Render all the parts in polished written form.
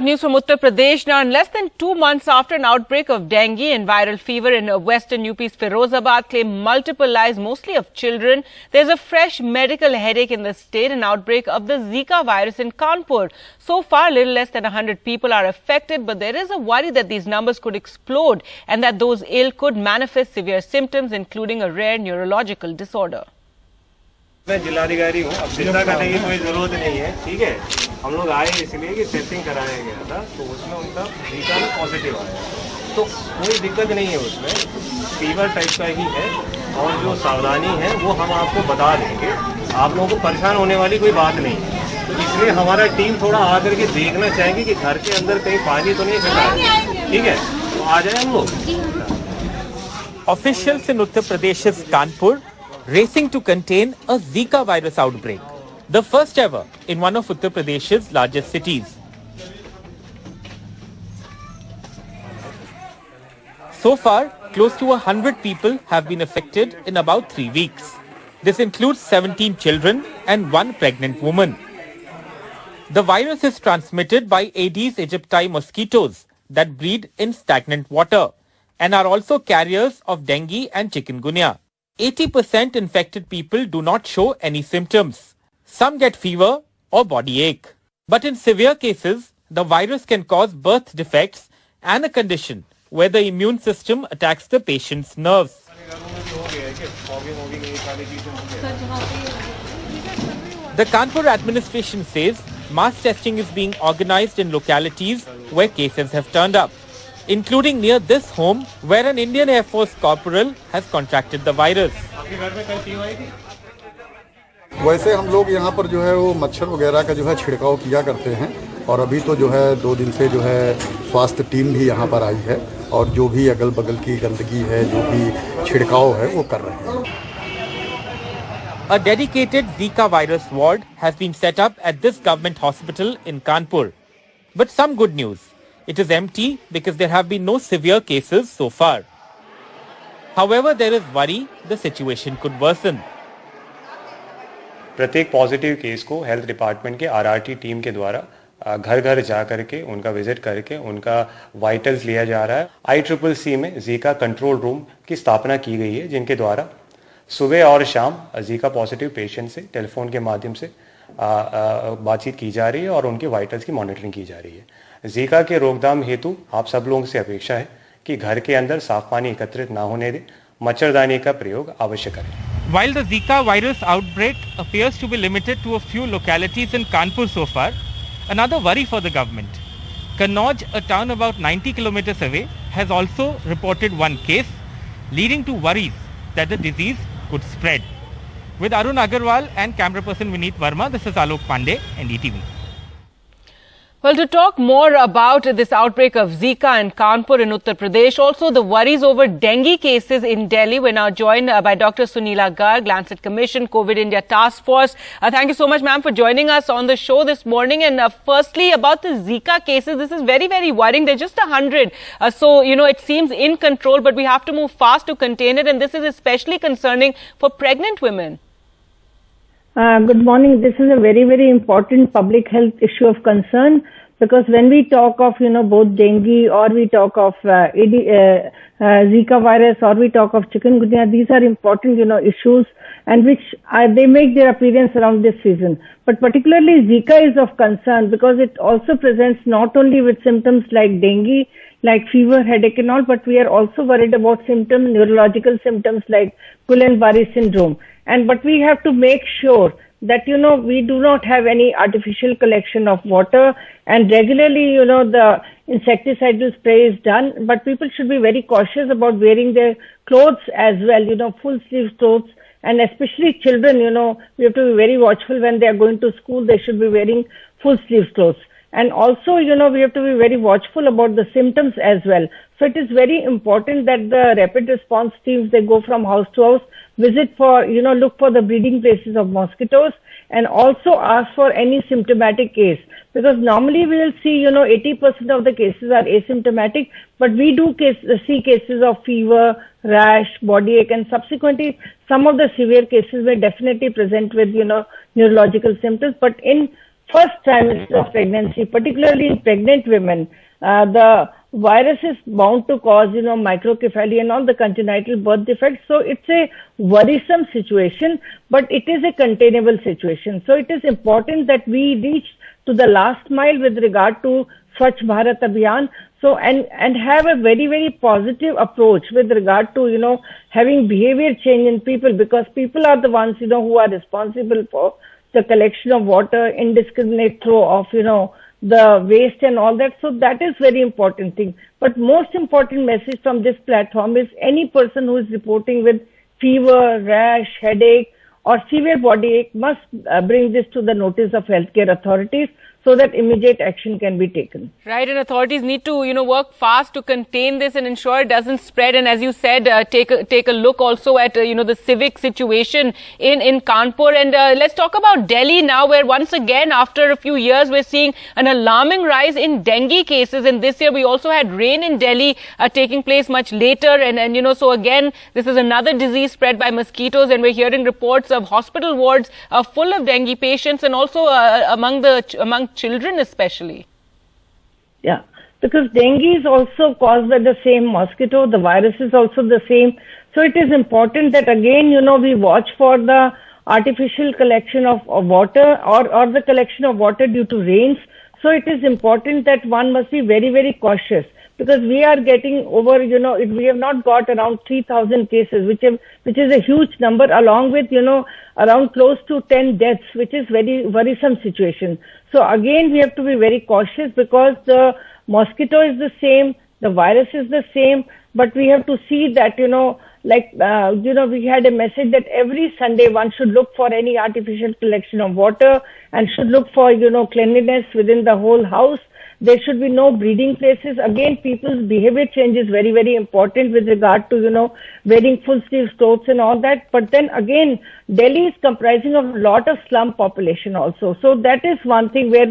news from Uttar Pradesh now. In less than 2 months after an outbreak of dengue and viral fever in western UP's Firozabad claimed multiple lives, mostly of children, there's a fresh medical headache in the state, an outbreak of the Zika virus in Kanpur. So far, little less than 100 people are affected, but there is a worry that these numbers could explode and that those ill could manifest severe symptoms, including a rare neurological disorder. मैं जिलाधिकारी हूँ, अब चिंता करने की कोई ज़रूरत नहीं है, ठीक है। हम लोग आए इसलिए कि टेस्टिंग कराया गया था, तो उसमें उनका जीका में पॉजिटिव आया, तो कोई दिक्कत नहीं है उसमें, फीवर टाइप का ही है और जो सावधानी है वो हम आपको बता देंगे। आप लोगों को परेशान होने वाली कोई बात नहीं है, तो इसलिए हमारा टीम थोड़ा आकर के देखना चाहेंगे कि घर के अंदर कहीं पानी तो नहीं फैला है, ठीक है, तो आ जाए हम लोग। Officials in Uttar Pradesh's Kanpur racing to contain a Zika virus outbreak, the first ever in one of Uttar Pradesh's largest cities. So far, close to 100 people have been affected in about 3 weeks. This includes 17 children and 1 pregnant woman. The virus is transmitted by Aedes aegypti mosquitoes that breed in stagnant water and are also carriers of dengue and chikungunya. 80% infected people do not show any symptoms. Some get fever or body ache. But in severe cases, the virus can cause birth defects and a condition where the immune system attacks the patient's nerves. The Kanpur administration says mass testing is being organized in localities where cases have turned up, including near this home where an Indian Air Force corporal has contracted the virus. वैसे हम लोग यहाँ पर जो है वो मच्छर वगैरह का जो है छिड़काव किया करते हैं और अभी तो जो है 2 दिन से जो है स्वास्थ्य टीम भी यहाँ पर आई है और जो भी अगल बगल की गंदगी है जो भी छिड़काव है वो कर रहे हैं. A dedicated Zika virus ward has been set up at this government hospital in Kanpur. But some good news. It is empty because there have been no severe cases so far. However, there is worry the situation could worsen. प्रत्येक positive case को health department के RRT team के द्वारा घर घर जा करके उनका विजिट करके उनका वाइटल्स लिया जा रहा है. ICCC में जीका कंट्रोल रूम की स्थापना की गई है जिनके द्वारा सुबह और शाम जीका पॉजिटिव पेशेंट से टेलीफोन के माध्यम से बातचीत की जा रही है और उनके वाइटल्स की मॉनिटरिंग की जा रही है. जीका के रोकथाम हेतु आप सब लोगों से अपेक्षा है कि घर के अंदर साफ पानी एकत्रित ना होने दें, मच्छरदानी का प्रयोग अवश्य करें. While the Zika virus outbreak appears to be limited to a few localities in Kanpur so far, another worry for the government. Kannauj, a town about 90 kilometers away, has also reported 1 case, leading to worries that the disease could spread. With Arun Agarwal and camera person Vineet Verma, this is Alok Pandey, NDTV. Well, to talk more about this outbreak of Zika in Kanpur in Uttar Pradesh, also the worries over dengue cases in Delhi, we're now joined by Dr. Sunila Garg, Lancet Commission, COVID India Task Force. Thank you so much, ma'am, for joining us on the show this morning. And firstly, about the Zika cases, this is very, very worrying. They're just 100. So, it seems in control, but we have to move fast to contain it. And this is especially concerning for pregnant women. Good morning. This is a very, very important public health issue of concern because when we talk of, both dengue or we talk of Zika virus or we talk of chikungunya, these are important, issues and which they make their appearance around this season. But particularly Zika is of concern because it also presents not only with symptoms like dengue, like fever, headache and all, but we are also worried about neurological symptoms like Guillain-Barré syndrome. But we have to make sure that, we do not have any artificial collection of water and regularly, the insecticidal spray is done. But people should be very cautious about wearing their clothes as well, full sleeve clothes. And especially children, we have to be very watchful when they are going to school. They should be wearing full sleeve clothes. And also, we have to be very watchful about the symptoms as well. So it is very important that the rapid response teams, they go from house to house, visit for, look for the breeding places of mosquitoes and also ask for any symptomatic case. Because normally we will see, 80% of the cases are asymptomatic, but we do see cases of fever, rash, body ache, and subsequently some of the severe cases may definitely present with, neurological symptoms. But first trimester of pregnancy, particularly in pregnant women, the virus is bound to cause, microcephaly and all the congenital birth defects. So it's a worrisome situation, but it is a containable situation. So it is important that we reach to the last mile with regard to Swachh Bharat Abhiyan. So, and have a very, very positive approach with regard to, having behavior change in people, because people are the ones, who are responsible for the collection of water, indiscriminate throw of, the waste and all that. So that is very important thing. But most important message from this platform is any person who is reporting with fever, rash, headache or severe body ache must bring this to the notice of healthcare authorities so that immediate action can be taken. Right, and authorities need to, work fast to contain this and ensure it doesn't spread. And as you said, take a look also at, the civic situation in Kanpur. And let's talk about Delhi now, where once again, after a few years, we're seeing an alarming rise in dengue cases. And this year, we also had rain in Delhi taking place much later. And so again, this is another disease spread by mosquitoes. And we're hearing reports of hospital wards full of dengue patients, and also among children especially. Yeah, because dengue is also caused by the same mosquito. The virus is also the same. So it is important that again, we watch for the artificial collection of water or the collection of water due to rains. So it is important that one must be very, very cautious, because we are getting over, we have not got around 3,000 cases, which is a huge number, along with, around close to 10 deaths, which is very worrisome situation. So again, we have to be very cautious, because the mosquito is the same, the virus is the same, but we have to see that, we had a message that every Sunday one should look for any artificial collection of water and should look for, cleanliness within the whole house. There should be no breeding places. Again, people's behavior change is very, very important with regard to, wearing full sleeve clothes and all that. But then again, Delhi is comprising of a lot of slum population also. So that is one thing where,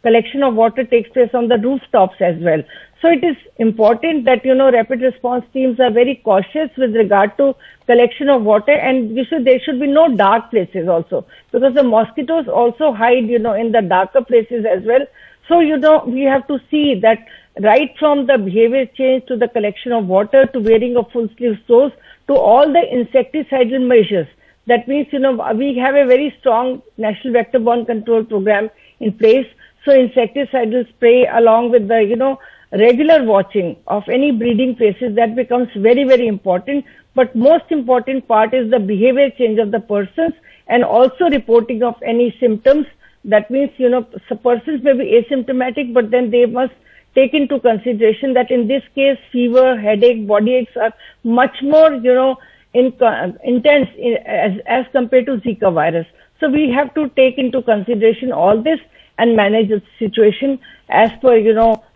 collection of water takes place on the rooftops as well. So it is important that, rapid response teams are very cautious with regard to collection of water, and there should be no dark places also, because the mosquitoes also hide, in the darker places as well. So, we have to see that right from the behavior change to the collection of water to wearing of full sleeve clothes to all the insecticidal measures. That means, we have a very strong national vector-borne control program in place. So insecticidal spray along with the, regular watching of any breeding places, that becomes very, very important. But most important part is the behavior change of the persons, and also reporting of any symptoms. That means, persons may be asymptomatic, but then they must take into consideration that in this case, fever, headache, body aches are much more, intense as compared to Zika virus. So we have to take into consideration all this and manage the situation as per,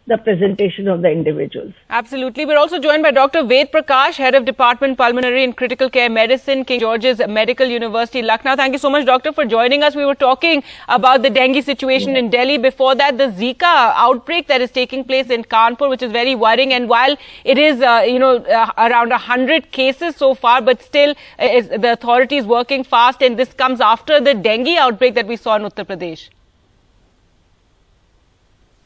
the presentation of the individuals. Absolutely. We're also joined by Dr. Ved Prakash, Head of Department Pulmonary and Critical Care Medicine, King George's Medical University, Lucknow. Thank you so much, Doctor, for joining us. We were talking about the dengue situation in Delhi. Before that, the Zika outbreak that is taking place in Kanpur, which is very worrying. And while it is, around 100 cases so far, but still the authorities working fast. And this comes after the dengue outbreak that we saw in Uttar Pradesh.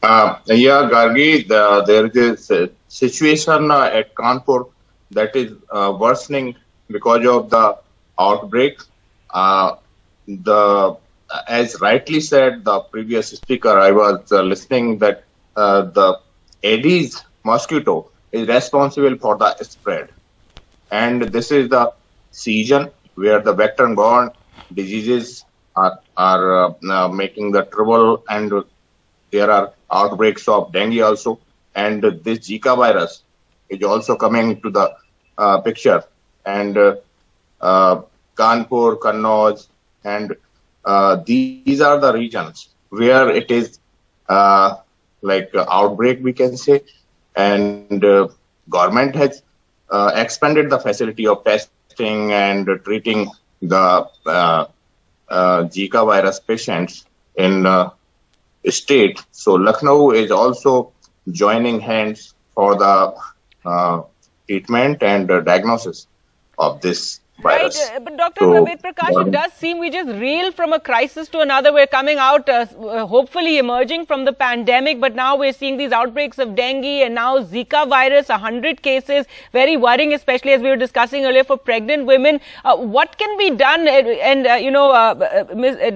Gargi, there is a situation at Kanpur that is worsening because of the outbreak. As rightly said the previous speaker, I was listening that the Aedes mosquito is responsible for the spread. And this is the season where the vector-borne diseases are making the trouble, and there are outbreaks of dengue also, and this Zika virus is also coming to the picture. And Kanpur, Kannauj, and these are the regions where it is like outbreak, we can say. And government has expanded the facility of testing and treating the Zika virus patients in state. So Lucknow is also joining hands for the treatment and diagnosis of this virus. Right, but Dr. Ved Prakash, it does seem we just reel from a crisis to another. We're coming out, hopefully emerging from the pandemic, but now we're seeing these outbreaks of dengue and now Zika virus, 100 cases, very worrying, especially as we were discussing earlier for pregnant women. What can be done? And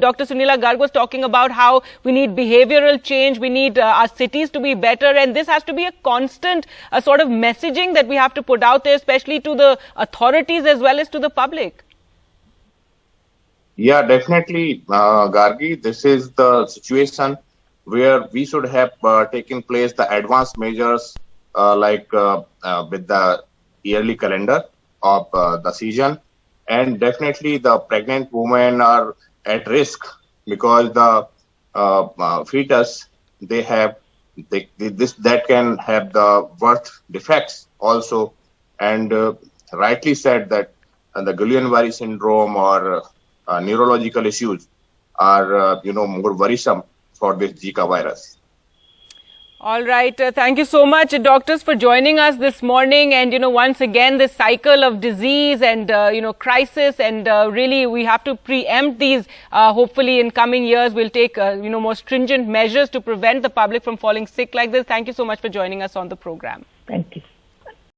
Dr. Sunila Garg was talking about how we need behavioral change, we need our cities to be better, and this has to be a constant sort of messaging that we have to put out there, especially to the authorities as well as to the public. Yeah, definitely, Gargi. This is the situation where we should have taken place the advanced measures with the yearly calendar of the season. And definitely the pregnant women are at risk because the fetus, that can have the birth defects also. And rightly said that the Guillain-Barré syndrome or neurological issues are, more worrisome for this Zika virus. All right. Thank you so much, doctors, for joining us this morning. And, once again, this cycle of disease and, crisis, and really we have to preempt these. Hopefully in coming years, we'll take, more stringent measures to prevent the public from falling sick like this. Thank you so much for joining us on the program. Thank you.